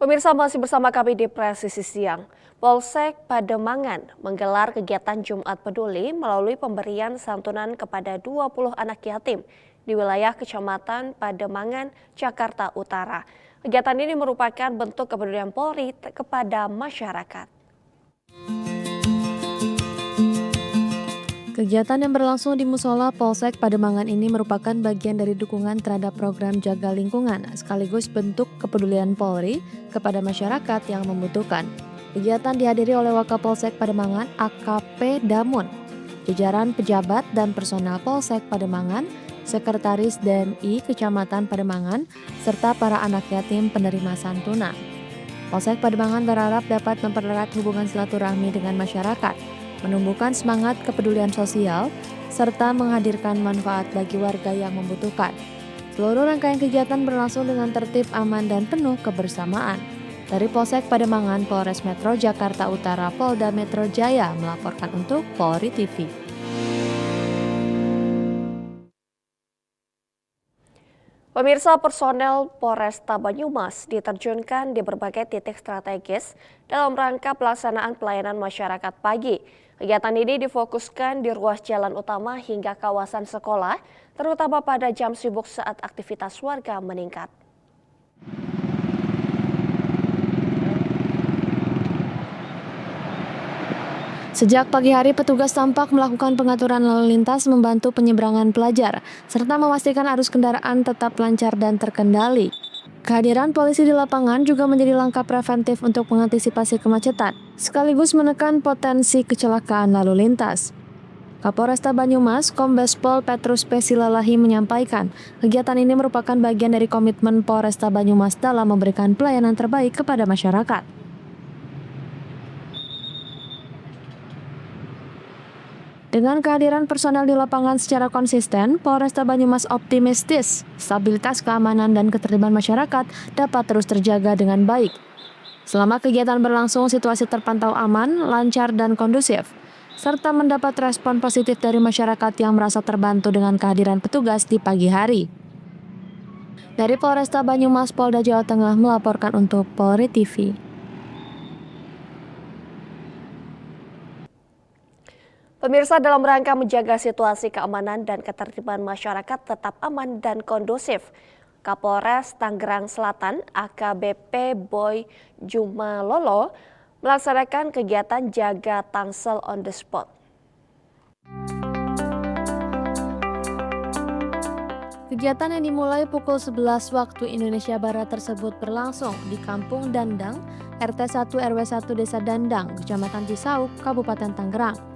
Pemirsa masih bersama kami di Presisi Siang. Polsek Pademangan menggelar kegiatan Jumat Peduli melalui pemberian santunan kepada 20 anak yatim di wilayah Kecamatan Pademangan, Jakarta Utara. Kegiatan ini merupakan bentuk kepedulian Polri kepada masyarakat. Kegiatan yang berlangsung di Musola Polsek Pademangan ini merupakan bagian dari dukungan terhadap program jaga lingkungan, sekaligus bentuk kepedulian Polri kepada masyarakat yang membutuhkan. Kegiatan dihadiri oleh Wakapolsek Pademangan AKP Damun, jajaran pejabat dan personel Polsek Pademangan, Sekretaris DNI Kecamatan Pademangan, serta para anak yatim penerima santunan. Polsek Pademangan berharap dapat mempererat hubungan silaturahmi dengan masyarakat, menumbuhkan semangat kepedulian sosial, serta menghadirkan manfaat bagi warga yang membutuhkan. Seluruh rangkaian kegiatan berlangsung dengan tertib, aman, dan penuh kebersamaan. Dari Polsek Pademangan, Polres Metro Jakarta Utara, Polda Metro Jaya melaporkan untuk Polri TV. Pemirsa, personel Polresta Banyumas diterjunkan di berbagai titik strategis dalam rangka pelaksanaan pelayanan masyarakat pagi. Kegiatan ini difokuskan di ruas jalan utama hingga kawasan sekolah, terutama pada jam sibuk saat aktivitas warga meningkat. Sejak pagi hari, petugas tampak melakukan pengaturan lalu lintas, membantu penyeberangan pelajar, serta memastikan arus kendaraan tetap lancar dan terkendali. Kehadiran polisi di lapangan juga menjadi langkah preventif untuk mengantisipasi kemacetan, sekaligus menekan potensi kecelakaan lalu lintas. Kapolresta Banyumas, Kombes Pol Petrus P. Silalahi menyampaikan, kegiatan ini merupakan bagian dari komitmen Polresta Banyumas dalam memberikan pelayanan terbaik kepada masyarakat. Dengan kehadiran personel di lapangan secara konsisten, Polresta Banyumas optimistis stabilitas keamanan dan ketertiban masyarakat dapat terus terjaga dengan baik. Selama kegiatan berlangsung, situasi terpantau aman, lancar, dan kondusif, serta mendapat respon positif dari masyarakat yang merasa terbantu dengan kehadiran petugas di pagi hari. Dari Polresta Banyumas, Polda Jawa Tengah melaporkan untuk Polri TV. Pemirsa, dalam rangka menjaga situasi keamanan dan ketertiban masyarakat tetap aman dan kondusif, Kapolres Tangerang Selatan AKBP Boy Jumalolo melaksanakan kegiatan jaga tangsel on the spot. Kegiatan yang dimulai pukul 11 waktu Indonesia Barat tersebut berlangsung di Kampung Dandang, RT 1 RW 1 Desa Dandang, Kecamatan Cisauk, Kabupaten Tangerang.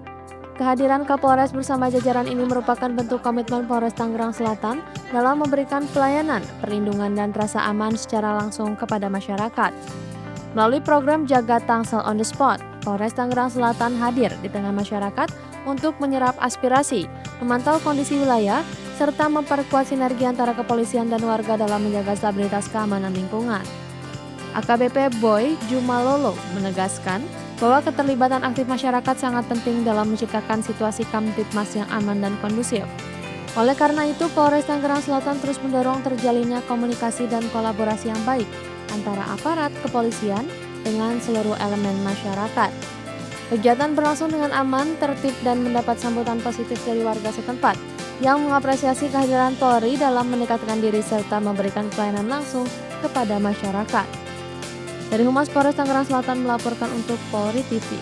Kehadiran Kapolres bersama jajaran ini merupakan bentuk komitmen Polres Tangerang Selatan dalam memberikan pelayanan, perlindungan, dan rasa aman secara langsung kepada masyarakat. Melalui program Jaga Tangsel on the Spot, Polres Tangerang Selatan hadir di tengah masyarakat untuk menyerap aspirasi, memantau kondisi wilayah, serta memperkuat sinergi antara kepolisian dan warga dalam menjaga stabilitas keamanan lingkungan. AKBP Boy Jumalolo menegaskan bahwa keterlibatan aktif masyarakat sangat penting dalam menciptakan situasi Kamtibmas yang aman dan kondusif. Oleh karena itu, Polres Tangerang Selatan terus mendorong terjalinnya komunikasi dan kolaborasi yang baik antara aparat kepolisian dengan seluruh elemen masyarakat. Kegiatan berlangsung dengan aman, tertib, dan mendapat sambutan positif dari warga setempat yang mengapresiasi kehadiran Polri dalam mendekatkan diri serta memberikan pelayanan langsung kepada masyarakat. Dari Humas Polres Tangerang Selatan melaporkan untuk Polri TV.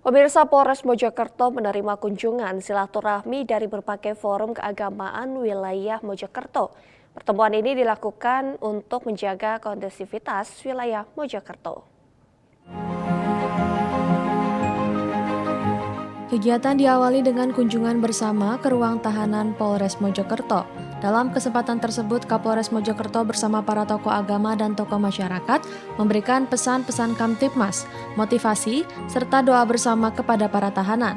Pemirsa, Polres Mojokerto menerima kunjungan silaturahmi dari berbagai forum keagamaan wilayah Mojokerto. Pertemuan ini dilakukan untuk menjaga kondusivitas wilayah Mojokerto. Kegiatan diawali dengan kunjungan bersama ke ruang tahanan Polres Mojokerto. Dalam kesempatan tersebut, Kapolres Mojokerto bersama para tokoh agama dan tokoh masyarakat memberikan pesan-pesan Kamtibmas, motivasi, serta doa bersama kepada para tahanan.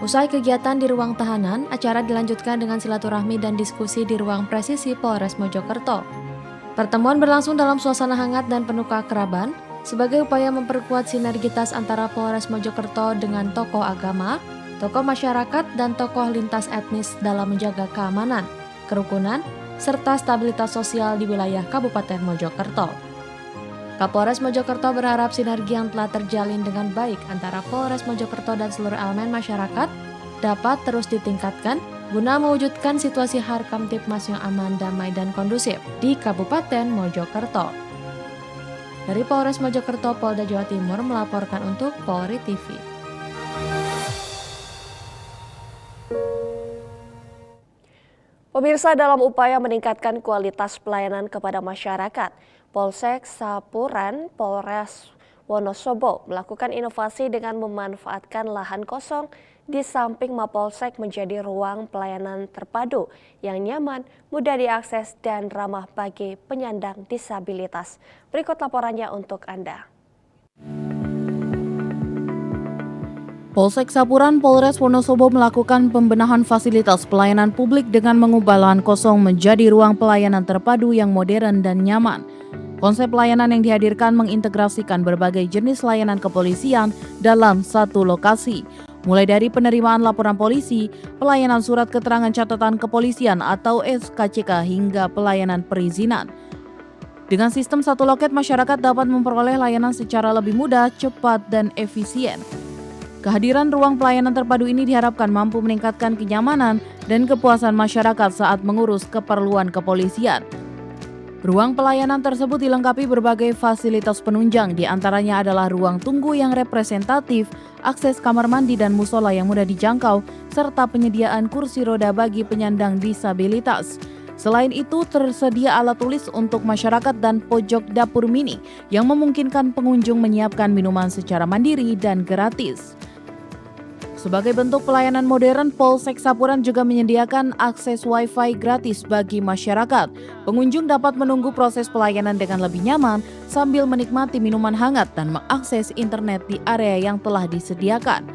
Usai kegiatan di ruang tahanan, acara dilanjutkan dengan silaturahmi dan diskusi di ruang presisi Polres Mojokerto. Pertemuan berlangsung dalam suasana hangat dan penuh keakraban, sebagai upaya memperkuat sinergitas antara Polres Mojokerto dengan tokoh agama, tokoh masyarakat, dan tokoh lintas etnis dalam menjaga keamanan, kerukunan, serta stabilitas sosial di wilayah Kabupaten Mojokerto. Kapolres Mojokerto berharap sinergi yang telah terjalin dengan baik antara Polres Mojokerto dan seluruh elemen masyarakat dapat terus ditingkatkan guna mewujudkan situasi Harkamtipmas yang aman, damai, dan kondusif di Kabupaten Mojokerto. Dari Polres Mojokerto, Polda Jawa Timur melaporkan untuk Polri TV. Pemirsa, dalam upaya meningkatkan kualitas pelayanan kepada masyarakat, Polsek Sapuran, Polres Wonosobo melakukan inovasi dengan memanfaatkan lahan kosong di samping Mapolsek menjadi ruang pelayanan terpadu yang nyaman, mudah diakses, dan ramah bagi penyandang disabilitas. Berikut laporannya untuk Anda. Polsek Sapuran, Polres Wonosobo melakukan pembenahan fasilitas pelayanan publik dengan mengubah lahan kosong menjadi ruang pelayanan terpadu yang modern dan nyaman. Konsep pelayanan yang dihadirkan mengintegrasikan berbagai jenis layanan kepolisian dalam satu lokasi, mulai dari penerimaan laporan polisi, pelayanan surat keterangan catatan kepolisian atau SKCK hingga pelayanan perizinan. Dengan sistem satu loket, masyarakat dapat memperoleh layanan secara lebih mudah, cepat, dan efisien. Kehadiran ruang pelayanan terpadu ini diharapkan mampu meningkatkan kenyamanan dan kepuasan masyarakat saat mengurus keperluan kepolisian. Ruang pelayanan tersebut dilengkapi berbagai fasilitas penunjang, di antaranya adalah ruang tunggu yang representatif, akses kamar mandi dan musola yang mudah dijangkau, serta penyediaan kursi roda bagi penyandang disabilitas. Selain itu, tersedia alat tulis untuk masyarakat dan pojok dapur mini yang memungkinkan pengunjung menyiapkan minuman secara mandiri dan gratis. Sebagai bentuk pelayanan modern, Polsek Sapuran juga menyediakan akses Wi-Fi gratis bagi masyarakat. Pengunjung dapat menunggu proses pelayanan dengan lebih nyaman sambil menikmati minuman hangat dan mengakses internet di area yang telah disediakan.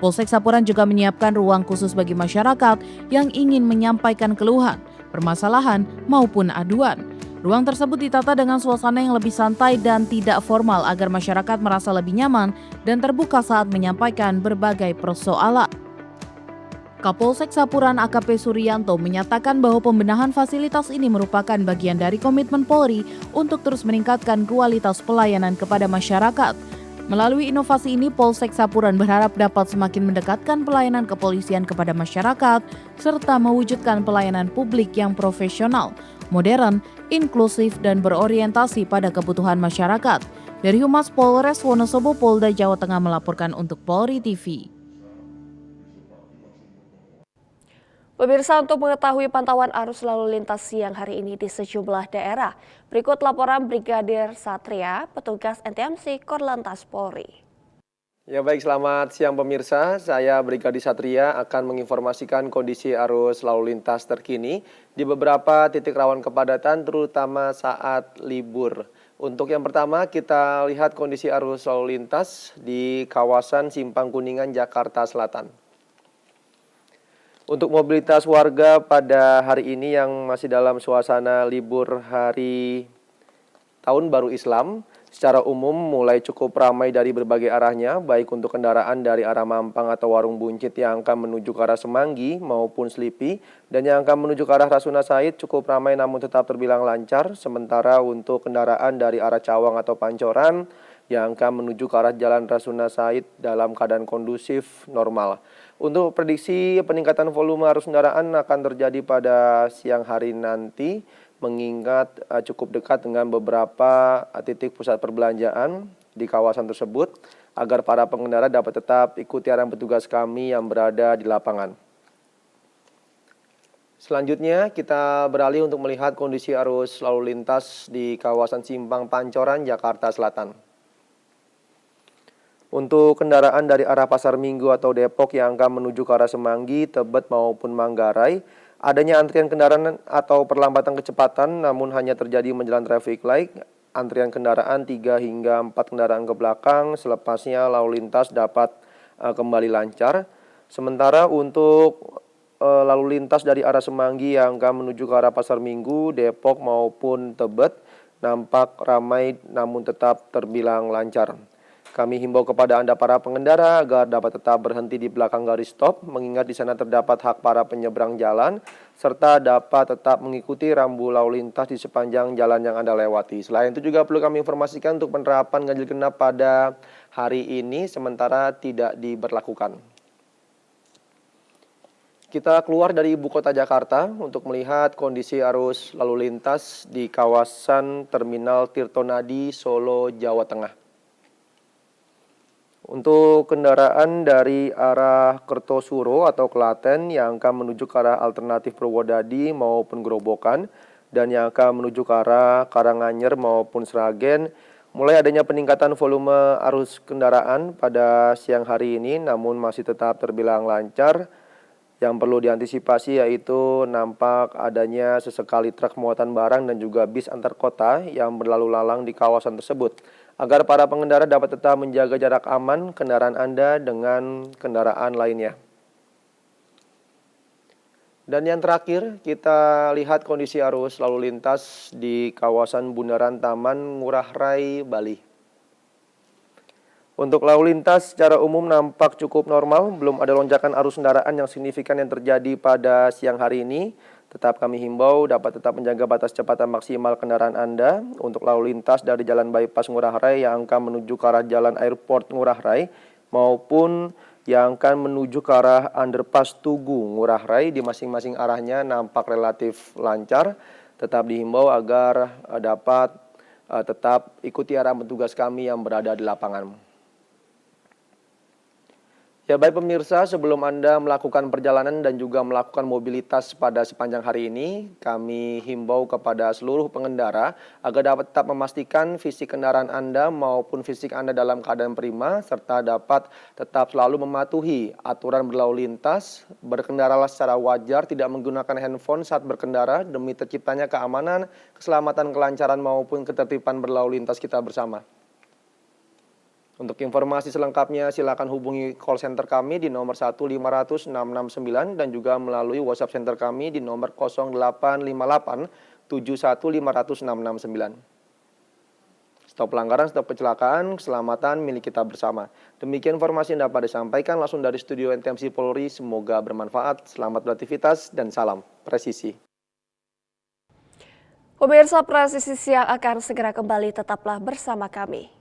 Polsek Sapuran juga menyiapkan ruang khusus bagi masyarakat yang ingin menyampaikan keluhan, permasalahan, maupun aduan. Ruang tersebut ditata dengan suasana yang lebih santai dan tidak formal agar masyarakat merasa lebih nyaman dan terbuka saat menyampaikan berbagai persoalan. Kapolsek Sapuran AKP Suryanto menyatakan bahwa pembenahan fasilitas ini merupakan bagian dari komitmen Polri untuk terus meningkatkan kualitas pelayanan kepada masyarakat. Melalui inovasi ini, Polsek Sapuran berharap dapat semakin mendekatkan pelayanan kepolisian kepada masyarakat serta mewujudkan pelayanan publik yang profesional, modern, inklusif, dan berorientasi pada kebutuhan masyarakat. Dari Humas Polres Wonosobo, Polda Jawa Tengah melaporkan untuk Polri TV. Pemirsa, untuk mengetahui pantauan arus lalu lintas siang hari ini di sejumlah daerah, berikut laporan Brigadir Satria, petugas NTMC Korlantas Polri. Ya baik, selamat siang pemirsa. Saya Brigadir Satria akan menginformasikan kondisi arus lalu lintas terkini di beberapa titik rawan kepadatan terutama saat libur. Untuk yang pertama kita lihat kondisi arus lalu lintas di kawasan Simpang Kuningan, Jakarta Selatan. Untuk mobilitas warga pada hari ini yang masih dalam suasana libur hari Tahun Baru Islam, secara umum mulai cukup ramai dari berbagai arahnya, baik untuk kendaraan dari arah Mampang atau Warung Buncit yang akan menuju ke arah Semanggi maupun Slipi, dan yang akan menuju ke arah Rasuna Said cukup ramai namun tetap terbilang lancar, sementara untuk kendaraan dari arah Cawang atau Pancoran yang akan menuju ke arah Jalan Rasuna Said dalam keadaan kondusif normal. Untuk prediksi peningkatan volume arus kendaraan akan terjadi pada siang hari nanti, mengingat cukup dekat dengan beberapa titik pusat perbelanjaan di kawasan tersebut, agar para pengendara dapat tetap ikuti arahan petugas kami yang berada di lapangan. Selanjutnya kita beralih untuk melihat kondisi arus lalu lintas di kawasan Simpang Pancoran, Jakarta Selatan. Untuk kendaraan dari arah Pasar Minggu atau Depok yang akan menuju ke arah Semanggi, Tebet maupun Manggarai, adanya antrian kendaraan atau perlambatan kecepatan namun hanya terjadi menjelang traffic light. Antrian kendaraan 3 hingga 4 kendaraan ke belakang, selepasnya lalu lintas dapat kembali lancar. Sementara untuk lalu lintas dari arah Semanggi yang akan menuju ke arah Pasar Minggu, Depok maupun Tebet nampak ramai namun tetap terbilang lancar. Kami himbau kepada Anda para pengendara agar dapat tetap berhenti di belakang garis stop, mengingat di sana terdapat hak para penyeberang jalan, serta dapat tetap mengikuti rambu lalu lintas di sepanjang jalan yang Anda lewati. Selain itu juga perlu kami informasikan untuk penerapan ganjil genap pada hari ini sementara tidak diberlakukan. Kita keluar dari ibu kota Jakarta untuk melihat kondisi arus lalu lintas di kawasan Terminal Tirtonadi, Solo, Jawa Tengah. Untuk kendaraan dari arah Kertosuro atau Klaten yang akan menuju ke arah alternatif Purwodadi maupun Grobogan dan yang akan menuju ke arah Karanganyar maupun Sragen, mulai adanya peningkatan volume arus kendaraan pada siang hari ini namun masih tetap terbilang lancar. Yang perlu diantisipasi yaitu nampak adanya sesekali truk muatan barang dan juga bis antar kota yang berlalu lalang di kawasan tersebut. Agar para pengendara dapat tetap menjaga jarak aman kendaraan Anda dengan kendaraan lainnya. Dan yang terakhir, kita lihat kondisi arus lalu lintas di kawasan Bundaran Taman Ngurah Rai, Bali. Untuk lalu lintas secara umum nampak cukup normal, belum ada lonjakan arus kendaraan yang signifikan yang terjadi pada siang hari ini. Tetap kami himbau dapat tetap menjaga batas kecepatan maksimal kendaraan Anda untuk lalu lintas dari Jalan Bypass Ngurah Rai yang akan menuju ke arah Jalan Airport Ngurah Rai maupun yang akan menuju ke arah Underpass Tugu Ngurah Rai di masing-masing arahnya nampak relatif lancar. Tetap dihimbau agar dapat tetap ikuti arahan petugas kami yang berada di lapangan. Ya baik pemirsa, sebelum Anda melakukan perjalanan dan juga melakukan mobilitas pada sepanjang hari ini, kami himbau kepada seluruh pengendara agar dapat tetap memastikan fisik kendaraan Anda maupun fisik Anda dalam keadaan prima, serta dapat tetap selalu mematuhi aturan berlalu lintas, berkendaralah secara wajar, tidak menggunakan handphone saat berkendara demi terciptanya keamanan, keselamatan, kelancaran maupun ketertiban berlalu lintas kita bersama. Untuk informasi selengkapnya silakan hubungi call center kami di nomor 1500669 dan juga melalui WhatsApp center kami di nomor 0858 7150669. Stop pelanggaran, stop kecelakaan, keselamatan milik kita bersama. Demikian informasi yang dapat disampaikan langsung dari studio NTMC Polri. Semoga bermanfaat. Selamat beraktivitas dan salam presisi. Pemirsa, Presisi Siang akan segera kembali, tetaplah bersama kami.